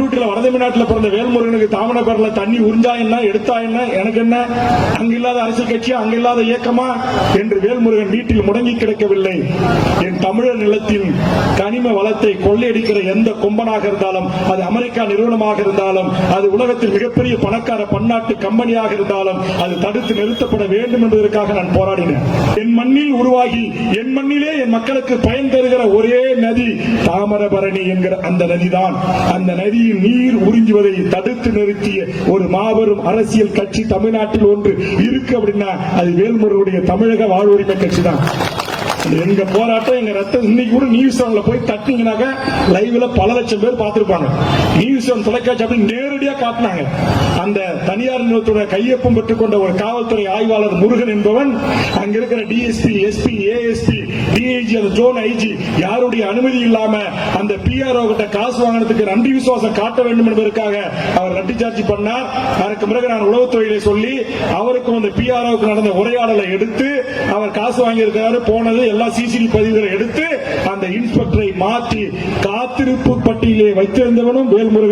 பண்ருட்டில வடதமிழ்நாட்டில் பிறந்த வேல்முருகனுக்கு தாமனபேரில தண்ணி உறிஞ்சா என்ன எடுத்தா என்ன எனக்கு என்ன, அங்கில்லாத அரசியல் கட்சியா அங்கில்லாத இயக்கமா என்று வேல்முருகன் வீட்டில் முடங்கி கிடக்கவில்லை. என் தமிழர் நிலத்தின் கனிம வளத்தை கொள்ளையடிக்கிற எந்த கொம்பனாக இருந்தாலும், அது அமெரிக்கா நிறுவனமாக இருந்தாலும், அது உலகத்தில் மிகப்பெரிய பணக்கார பன்னாட்டு கம்பெனியாக இருந்தாலும், அது தடுத்து நிறுத்தப்பட வேண்டும் என்பதற்காக நான் போராடினேன். என் மண்ணில் உருவாகி என் மண்ணிலே என் மக்களுக்கு பயன் தருகிற ஒரே நதி தாமிரபரணி என்கிற அந்த நதிதான். அந்த நதியின் நீர் உறிஞ்சுவதை தடுத்து நிறுத்திய ஒரு மாபெரும் அரசியல் கட்சி தமிழ்நாட்டில் ஒன்று இருக்கு அப்படின்னா அது வேல்முருகனுடைய தமிழக வாழ்வுரிமை கட்சி தான். எங்க போராட்டம், எங்க ரத்தம். இன்னைக்கு கூட நியூஸ் ஒன்ல போய் தட்டிங்கனாக்க லைவ்ல பல லட்சம் பேர் பார்த்திருப்பாங்க. நியூஸ் ஒன் தொலைக்காட்சி அப்படி நேரடியா காட்டினாங்க. அந்த தனியார் நிறுவனத்துடைய கையொப்பம் பெற்றுக் கொண்ட ஒரு காவல்துறை ஆய்வாளர் முருகன் என்பவன் அங்க இருக்கிற டிஎஸ்பி, எஸ்பி, ஏஎஸ்பி, டிஐஜி, அந்த ஜோன் ஐஜி யாருடைய அனுமதி இல்லாம அந்த பிஆர்ஓ கிட்ட காசு வாங்கினதுக்கு நன்றி விசுவாசம் காட்ட வேண்டும் என்பதற்காக அவர் லட்டி சார்ஜ் பண்ணார். அதற்கு பிறகு நான் உளவுத்துறையிலே சொல்லி அவருக்கும் அந்த பிஆர்ஓக்கு நடந்த உரையாடலை எடுத்து அவர் காசு வாங்கியிருக்கிறாரு போனது எல்லா சிசிடிவி பதிவுகளை எடுத்து அந்த இன்ஸ்பெக்டரை மாற்றி காத்திருப்பு பட்டியலே வைத்திருந்தவனும் வேல்முருகன்.